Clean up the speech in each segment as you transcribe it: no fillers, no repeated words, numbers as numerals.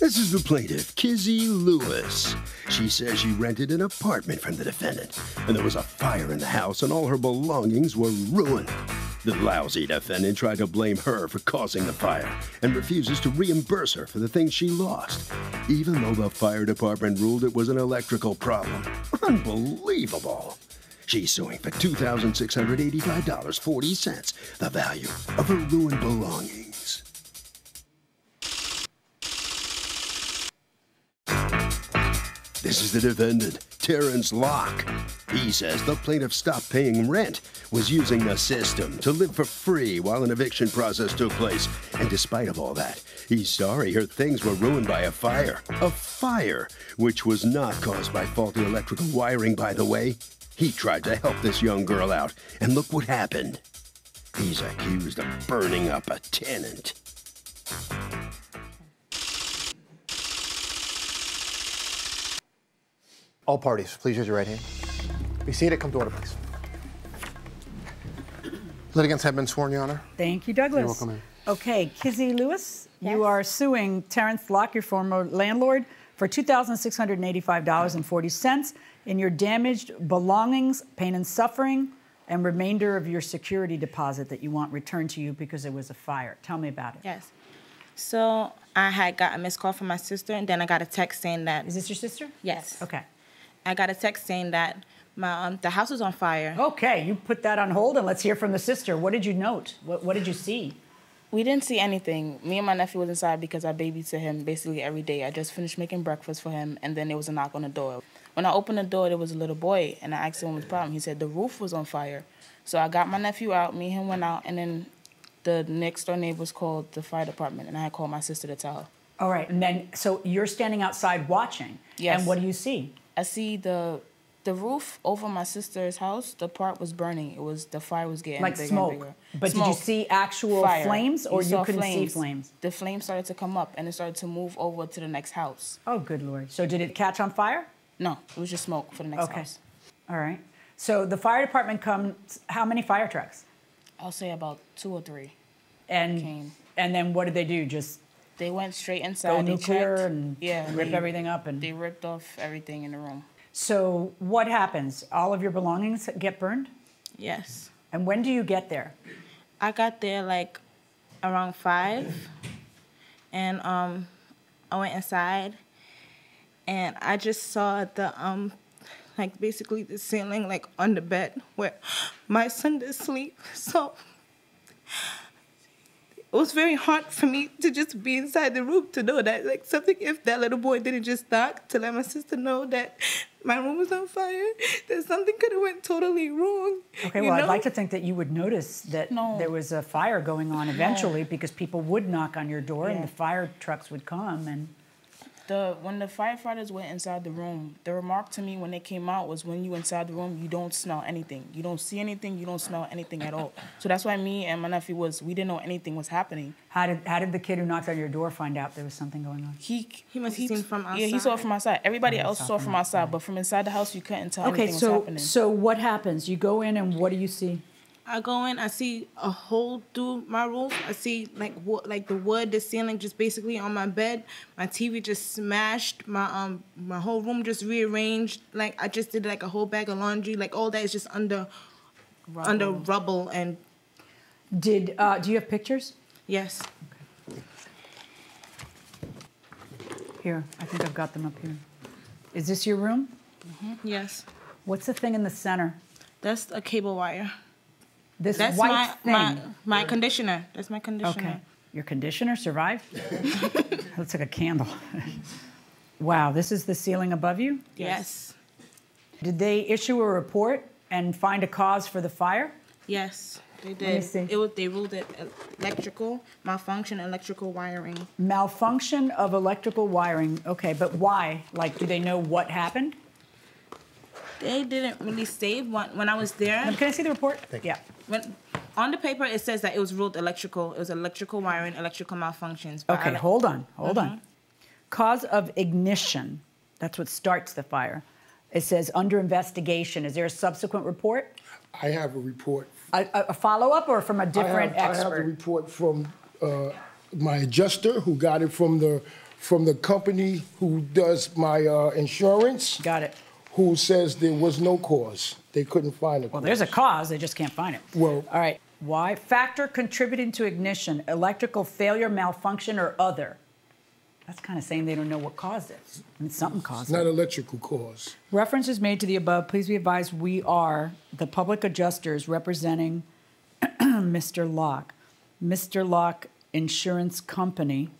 This is the plaintiff, Kizzy Lewis. She says she rented an apartment from the defendant, and there was a fire in the house and all her belongings were ruined. The lousy defendant tried to blame her for causing the fire and refuses to reimburse her for the things she lost, even though the fire department ruled it was an electrical problem. Unbelievable. She's suing for $2,685.40, the value of her ruined belongings. This is the defendant, Terrence Locke. He says the plaintiff stopped paying rent, was using the system to live for free while an eviction process took place. And despite of all that, he's sorry her things were ruined by a fire. A fire, which was not caused by faulty electrical wiring, by the way. He tried to help this young girl out, and look what happened. He's accused of burning up a tenant. All parties, please use your right hand. Be seated. Come to order, please. Litigants have been sworn, Your Honor. Thank you, Douglas. You're welcome, ma'am. Okay, Kizzy Lewis, Yes. you are suing Terrence Locke, your former landlord, for $2,685.40 in your damaged belongings, pain and suffering, and remainder of your security deposit that you want returned to you because there was a fire. Tell me about it. Yes. So I had got a missed call from my sister, and then I got a text saying that... Is this your sister? Yes. Okay. I got a text saying that the house was on fire. Okay, you put that on hold, and let's hear from the sister. What did you note? What did you see? We didn't see anything. Me and my nephew was inside because I babysit him basically every day. I just finished making breakfast for him, and then there was a knock on the door. When I opened the door, there was a little boy, and I asked him what was the problem. He said the roof was on fire. So I got my nephew out, me and him went out, and then the next door neighbors called the fire department, and I had called my sister to tell her. All right, and then, so you're standing outside watching. Yes. And what do you see? I see the roof over my sister's house, the part was burning. The fire was getting like bigger smoke. and bigger. But Smoke. did you see actual Fire. flames, or you couldn't see flames. flames? The flames started to come up, and it started to move over to the next house. Oh, good Lord. So did it catch on fire? No, it was just smoke for the next house. All right. So the fire department comes, how many fire trucks? I'll say about 2 or 3 And came. And then what did they do? Just They went straight inside. go They nuclear checked. and yeah, rip everything up? They ripped off everything in the room. So what happens? All of your belongings get burned? Yes. And when do you get there? I got there like around 5, and I went inside, and I just saw the like basically the ceiling like on the bed where my son did sleep. So it was very hard for me to just be inside the room to know that like something, if that little boy didn't just knock to let my sister know that my room was on fire, that something could have went totally wrong. Okay, well, I'd like to think that you would notice that there was a fire going on eventually because people would knock on your door and the fire trucks would come. And when the firefighters went inside the room, the remark to me when they came out was, when you inside the room, you don't smell anything. You don't see anything, you don't smell anything at all. So that's why me and my nephew we didn't know anything was happening. How did the kid who knocked on your door find out there was something going on? He must have seen from outside. Yeah, he saw it from outside. Everybody else saw from outside, but from inside the house, you couldn't tell anything was happening. So what happens? You go in and what do you see? I go in, I see a hole through my roof. I see like the wood, the ceiling just basically on my bed. My TV just smashed. My whole room just rearranged. Like I just did like a whole bag of laundry. Like all that is just under rubble. And do you have pictures? Yes. Okay. Here, I think I've got them up here. Is this your room? Mm-hmm. Yes. What's the thing in the center? That's a cable wire. That's white thing. My conditioner. That's my conditioner. Okay. Your conditioner survived? Looks like a candle. Wow, this is the ceiling above you? Yes. Did they issue a report and find a cause for the fire? Yes, they did. Let me see. They ruled it electrical malfunction, electrical wiring. Malfunction of electrical wiring. Okay, but why? Like, do they know what happened? They didn't really say when I was there. Can I see the report? Yeah. On the paper, it says that it was ruled electrical. It was electrical wiring, electrical malfunctions. Okay, hold on. Cause of ignition. That's what starts the fire. It says under investigation. Is there a subsequent report? I have a report. A follow-up or from a different expert? I have a report from my adjuster who got it from the from the company who does my insurance. Got it. Who says there was no cause. They couldn't find a cause. Well, there's a cause. They just can't find it. Well, all right. Why? Factor contributing to ignition, electrical failure, malfunction, or other. That's kind of saying they don't know what caused it. And something caused it. Not electrical cause. Reference is made to the above. Please be advised we are the public adjusters representing Mr. Locke. Mr. Locke Insurance Company,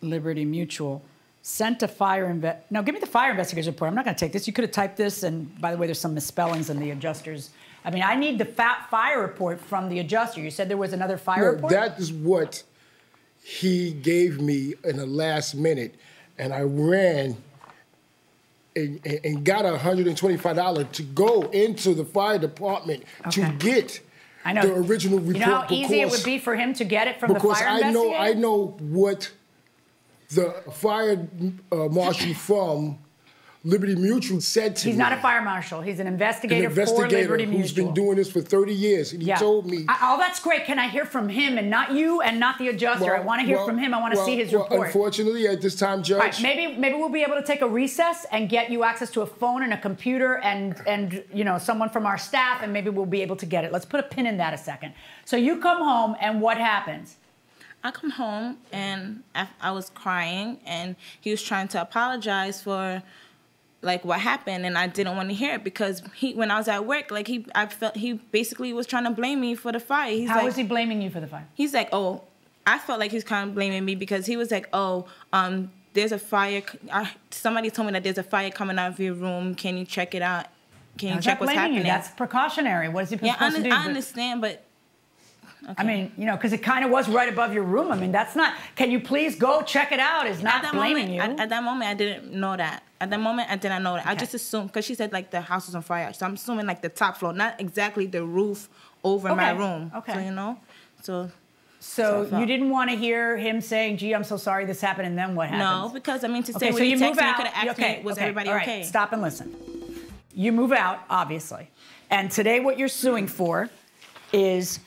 Liberty Mutual, sent a fire Now, give me the fire investigator's report. I'm not going to take this. You could have typed this, and by the way, there's some misspellings in the adjusters. I mean, I need the fire report from the adjuster. You said there was another fire report? That is what he gave me in the last minute, and I ran and got $125 to go into the fire department to get the original report. You know how easy it would be for him to get it from the fire investigator? Because I know what the fire marshal from Liberty Mutual said to me. He's not a fire marshal. He's an investigator for Liberty Mutual. Who's been doing this for 30 years. And he told me. Oh, that's great. Can I hear from him and not you and not the adjuster? I want to hear from him. I want to see his report. Unfortunately, at this time, Judge. Right, maybe we'll be able to take a recess and get you access to a phone and a computer and you know, someone from our staff, and maybe we'll be able to get it. Let's put a pin in that a second. So you come home, and what happens? I come home, and I was crying, and he was trying to apologize for like what happened, and I didn't want to hear it because when I was at work, like I felt he basically was trying to blame me for the fire. How was he blaming you for the fire? He's like, oh, I felt like he's kind of blaming me because he was like, oh, there's a fire. Somebody told me that there's a fire coming out of your room. Can you check it out? Can you check what's happening? That's precautionary. What is he supposed to do? I understand, but. Okay. I mean, you know, because it kind of was right above your room. I mean, that's not, can you please go check it out, is not blaming you. At that moment, I didn't know that. At that moment, I did not know that. Okay. I just assumed, because she said, like, the house was on fire. So I'm assuming, like, the top floor, not exactly the roof over my room. Okay. So, you know, So you didn't want to hear him saying, gee, I'm so sorry this happened, and then what happens? No, because, I mean, to say when you text me, you could have asked me, was everybody okay? Right. Stop and listen. You move out, obviously. And today what you're suing for is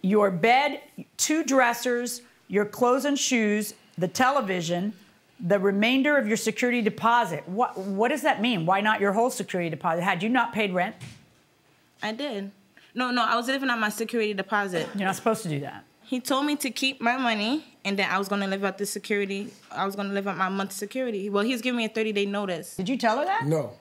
your bed, 2 dressers, your clothes and shoes, the television, the remainder of your security deposit. What does that mean? Why not your whole security deposit? Had you not paid rent? I did. No, I was living on my security deposit. You're not supposed to do that. He told me to keep my money, and then I was going to live out the security. I was going to live out my month's security. Well, he was giving me a 30-day notice. Did you tell her that? No.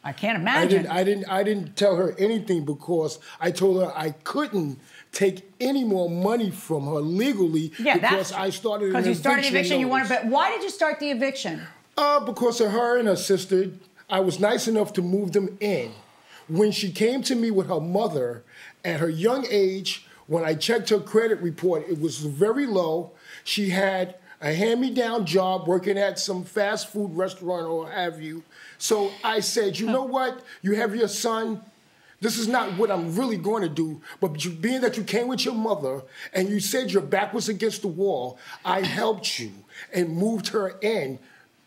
I can't imagine. I didn't tell her anything because I told her I couldn't take any more money from her legally because I started an eviction. Because you started eviction, you wanted, but why did you start the eviction? Because of her and her sister. I was nice enough to move them in. When she came to me with her mother at her young age, when I checked her credit report, it was very low. She had a hand-me-down job working at some fast food restaurant or what have you. So I said, you know what? You have your son. This is not what I'm really going to do, but being that you came with your mother and you said your back was against the wall, I helped you and moved her in,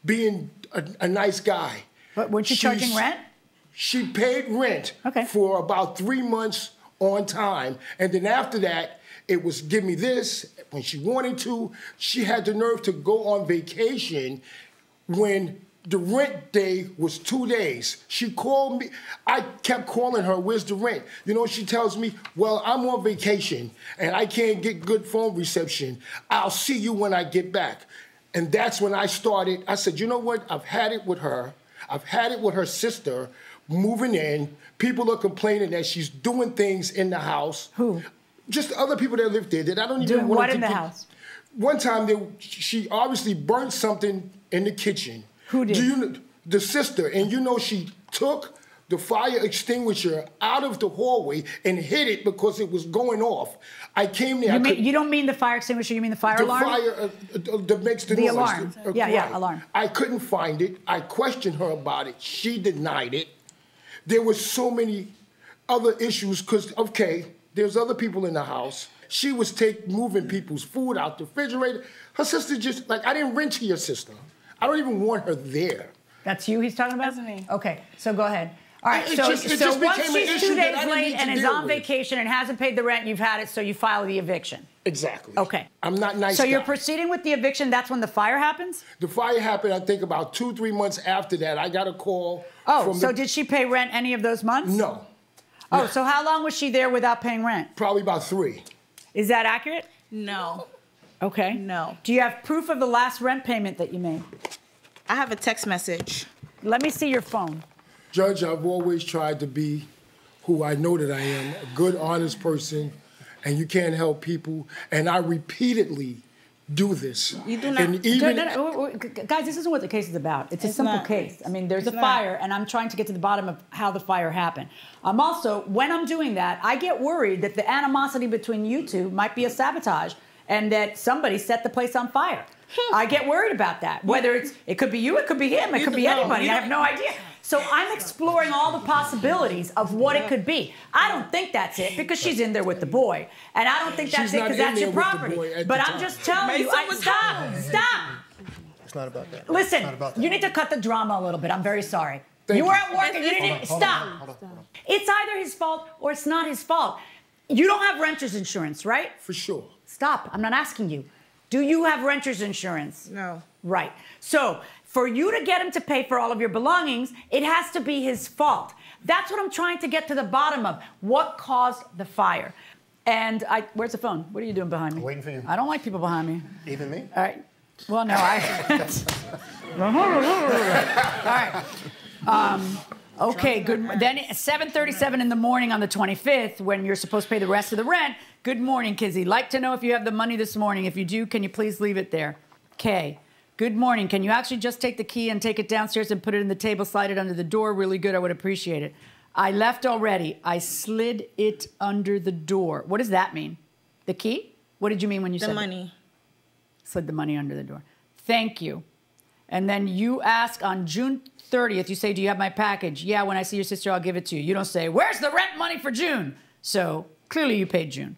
being a nice guy. But weren't you charging rent? She paid rent for about 3 months on time, and then after that, it was give me this when she wanted to. She had the nerve to go on vacation when the rent day was 2 days. She called me. I kept calling her, where's the rent? You know, she tells me, well, I'm on vacation and I can't get good phone reception. I'll see you when I get back. And that's when I started. I said, you know what? I've had it with her. I've had it with her sister moving in. People are complaining that she's doing things in the house. Who? Just other people that live there that I don't even want to. What in the house? One time, she obviously burnt something in the kitchen. Who did? The sister, and you know she took the fire extinguisher out of the hallway and hid it because it was going off. I came there. You don't mean the fire extinguisher, you mean the fire alarm? The fire that makes the noise. Alarm. Yeah, alarm. I couldn't find it. I questioned her about it. She denied it. There were so many other issues because, there's other people in the house. She was moving people's food out the refrigerator. Her sister just, I didn't rent to your sister. I don't even want her there. That's you he's talking about? That's me. Okay, so go ahead. All right, so once she's 2 days late and is on vacation and hasn't paid the rent, you've had it, so you file the eviction. Exactly. Okay. I'm not nice. So guy. you're proceeding with the eviction. That's when the fire happens? The fire happened, I think, about 2-3 months after that. I got a call. Oh, so did she pay rent any of those months? No. Oh, so how long was she there without paying rent? Probably about 3. Is that accurate? No. Okay. No. Do you have proof of the last rent payment that you made? I have a text message. Let me see your phone. Judge, I've always tried to be who I know that I am, a good, honest person, and you can't help people. And I repeatedly do this. You do not. And even, Guys, this isn't what the case is about. It's a simple case. I mean, there's a fire, and I'm trying to get to the bottom of how the fire happened. I'm also, when I'm doing that, I get worried that the animosity between you two might be a sabotage and that somebody set the place on fire. I get worried about that. Whether it could be you, it could be him, it could be anybody. I have no idea. So I'm exploring all the possibilities of what it could be. I don't think that's it because she's in there with the boy. And I don't think that's it because that's your property. But I'm just telling you, stop. It's not about that. Listen, about you need to cut the drama a little bit. I'm very sorry. You were at work and you didn't even stop. Hold on. It's either his fault or it's not his fault. You don't have renter's insurance, right? for sure. Stop. I'm not asking you. Do you have renter's insurance? No. Right. So for you to get him to pay for all of your belongings, it has to be his fault. That's what I'm trying to get to the bottom of. What caused the fire? And where's the phone? What are you doing behind me? I'm waiting for you. I don't like people behind me. Even me? All right. Well, no, all right. Okay, good. Then 7:37 in the morning on the 25th, when you're supposed to pay the rest of the rent. Good morning, Kizzy. Like to know if you have the money this morning. If you do, can you please leave it there? Kay. Good morning. Can you actually just take the key and take it downstairs and put it in the table, slide it under the door? Really good. I would appreciate it. I left already. I slid it under the door. What does that mean? The key? What did you mean when you said the money? Slid the money under the door. Thank you. And then you ask on June 30th, you say, do you have my package? Yeah, when I see your sister, I'll give it to you. You don't say, where's the rent money for June? So clearly you paid June.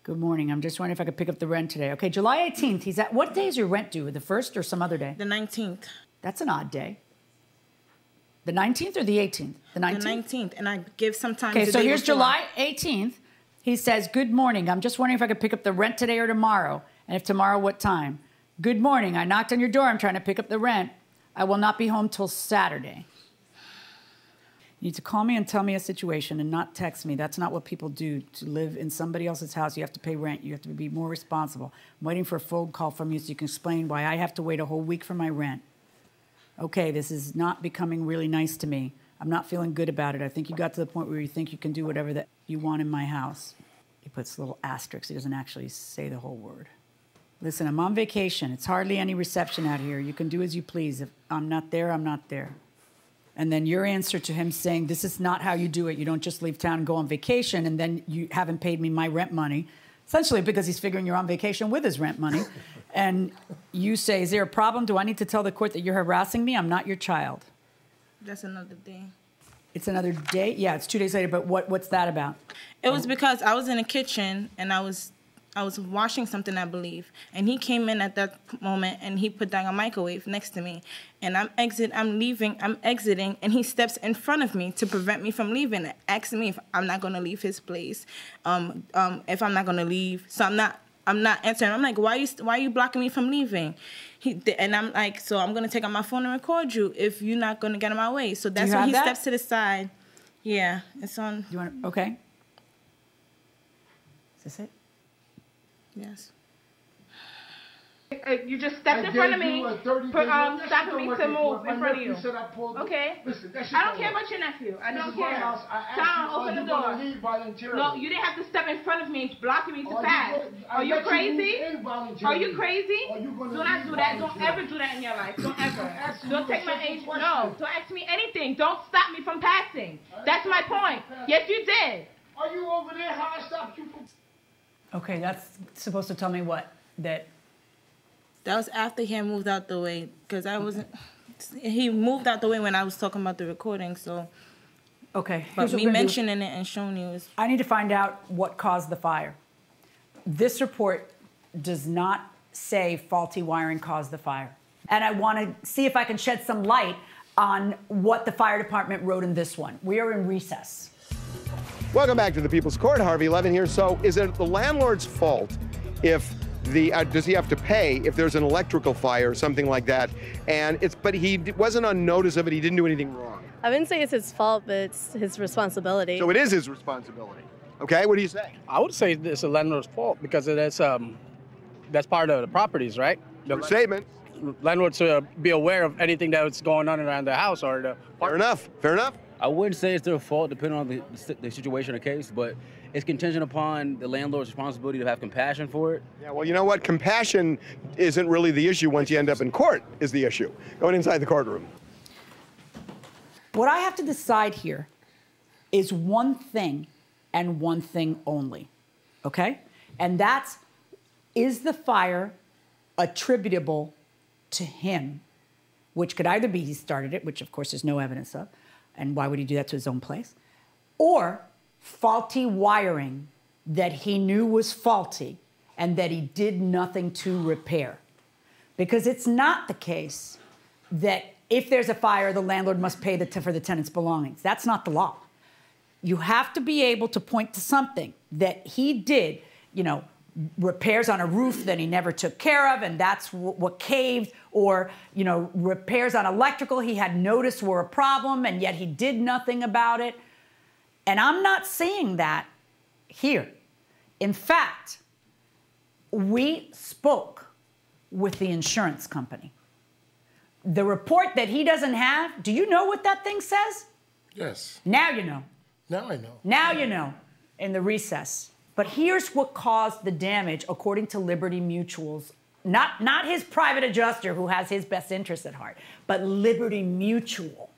Good morning. I'm just wondering if I could pick up the rent today. Okay, July 18th. He's at, what day is your rent due? The 1st or some other day? The 19th. That's an odd day. The 19th or the 18th? The 19th? The 19th. And I give some time. Okay, so here's July 18th. He says, good morning. I'm just wondering if I could pick up the rent today or tomorrow. And if tomorrow, what time? Good morning. I knocked on your door. I'm trying to pick up the rent. I will not be home till Saturday. You need to call me and tell me a situation and not text me. That's not what people do. To live in somebody else's house, you have to pay rent. You have to be more responsible. I'm waiting for a phone call from you so you can explain why I have to wait a whole week for my rent. Okay, this is not becoming really nice to me. I'm not feeling good about it. I think you got to the point where you think you can do whatever that you want in my house. He puts little asterisks. He doesn't actually say the whole word. Listen, I'm on vacation. It's hardly any reception out here. You can do as you please. If I'm not there, I'm not there. And then your answer to him saying, this is not how you do it. You don't just leave town and go on vacation, and then you haven't paid me my rent money. Essentially because he's figuring you're on vacation with his rent money. And you say, is there a problem? Do I need to tell the court that you're harassing me? I'm not your child. That's another day. It's another day? Yeah, it's 2 days later, but what's that about? It was because I was in the kitchen, and I was washing something, I believe, and he came in at that moment, and he put down a microwave next to me, and I'm exiting, and he steps in front of me to prevent me from leaving, asking me if I'm not going to leave his place, if I'm not going to leave. So I'm not answering. I'm like, why are you blocking me from leaving? And I'm like, so I'm going to take out my phone and record you if you're not going to get in my way. So that's when he steps to the side. Yeah, it's on. You want? Okay. Is this it? Yes. You just stepped in front of me, stopping me to move in front of you. Okay? I don't care about your nephew. I don't care. Tom, open the door. No, you didn't have to step in front of me, blocking me to pass. Are you crazy? Are you crazy? Do not do that. Don't ever do that in your life. Don't ever. Don't take my age. No. Don't ask me anything. Don't stop me from passing. That's my point. Yes, you did. Are you over there? How I stopped you from... Okay, that's supposed to tell me what? That was after he had moved out the way, because I wasn't... He moved out the way when I was talking about the recording, so... Okay. But me mentioning it and showing you is... I need to find out what caused the fire. This report does not say faulty wiring caused the fire. And I want to see if I can shed some light on what the fire department wrote in this one. We are in recess. Welcome back to the People's Court. Harvey Levin here. So is it the landlord's fault if does he have to pay if there's an electrical fire or something like that? But he wasn't on notice of it. He didn't do anything wrong. I wouldn't say it's his fault, but it's his responsibility. So it is his responsibility. Okay, what do you say? I would say it's the landlord's fault because that's part of the properties, right? The statement. Landlord should be aware of anything that's going on around the house or the. Fair enough. Fair enough. I wouldn't say it's their fault, depending on the situation or case, but it's contingent upon the landlord's responsibility to have compassion for it. Yeah, well, you know what? Compassion isn't really the issue once you end up in court, is the issue. Going inside the courtroom. What I have to decide here is one thing and one thing only, okay? And that's, is the fire attributable to him, which could either be he started it, which of course there's no evidence of, and why would he do that to his own place? Or faulty wiring that he knew was faulty and that he did nothing to repair. Because it's not the case that if there's a fire, the landlord must pay for the tenant's belongings. That's not the law. You have to be able to point to something that he did, repairs on a roof that he never took care of, and that's what caved, or, repairs on electrical he had noticed were a problem, and yet he did nothing about it. And I'm not seeing that here. In fact, we spoke with the insurance company. The report that he doesn't have, do you know what that thing says? Yes. Now you know. Now I know. Now you know, in the recess. But here's what caused the damage, according to Liberty Mutual's, not his private adjuster who has his best interests at heart, but Liberty Mutual.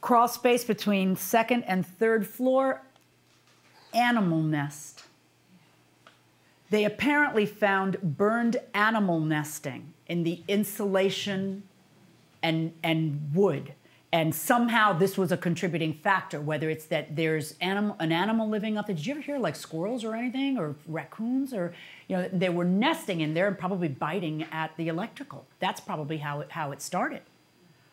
Crawl space between second and third floor, animal nest. They apparently found burned animal nesting in the insulation and wood. And somehow this was a contributing factor, whether it's that there's an animal living up there. Did you ever hear like squirrels or anything, or raccoons, or, they were nesting in there and probably biting at the electrical. That's probably how it started.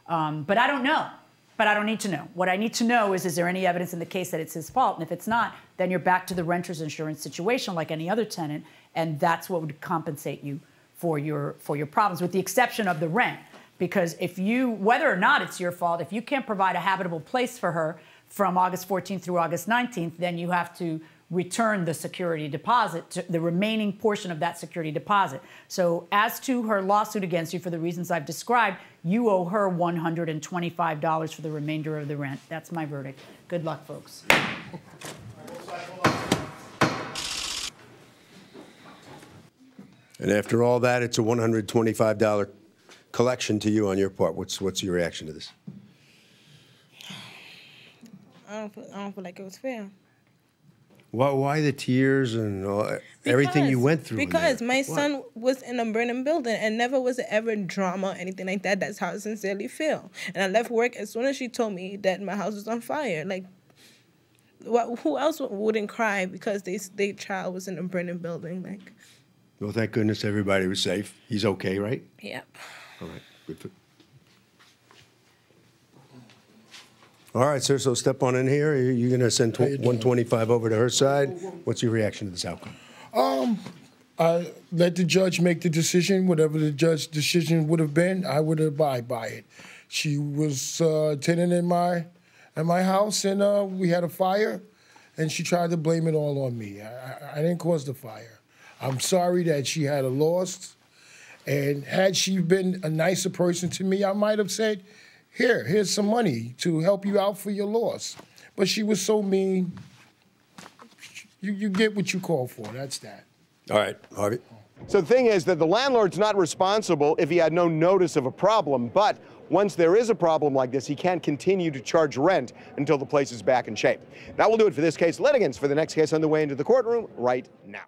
But I don't know. But I don't need to know. What I need to know is there any evidence in the case that it's his fault? And if it's not, then you're back to the renter's insurance situation like any other tenant, and that's what would compensate you for your problems, with the exception of the rent. Because whether or not it's your fault, if you can't provide a habitable place for her from August 14th through August 19th, then you have to return the security deposit, the remaining portion of that security deposit. So as to her lawsuit against you, for the reasons I've described, you owe her $125 for the remainder of the rent. That's my verdict. Good luck, folks. And after all that, it's a $125 collection to you on your part. What's your reaction to this? I don't feel like it was fair. Why the tears and everything you went through? Because my son was in a burning building and never was it ever drama or anything like that. That's how I sincerely feel. And I left work as soon as she told me that my house was on fire. Like, who else wouldn't cry because their child was in a burning building? Like, well, thank goodness everybody was safe. He's okay, right? Yep. All right. Good. All right, sir, so step on in here. You're going to send 125 over to her side. What's your reaction to this outcome? I let the judge make the decision. Whatever the judge's decision would have been, I would abide by it. She was a tenant in my house, and we had a fire, and she tried to blame it all on me. I didn't cause the fire. I'm sorry that she had a loss, and had she been a nicer person to me, I might have said, here's some money to help you out for your loss. But she was so mean. You get what you call for. That's that. All right, Harvey. So the thing is that the landlord's not responsible if he had no notice of a problem, but once there is a problem like this, he can't continue to charge rent until the place is back in shape. That will do it for this case. Litigants for the next case on the way into the courtroom right now.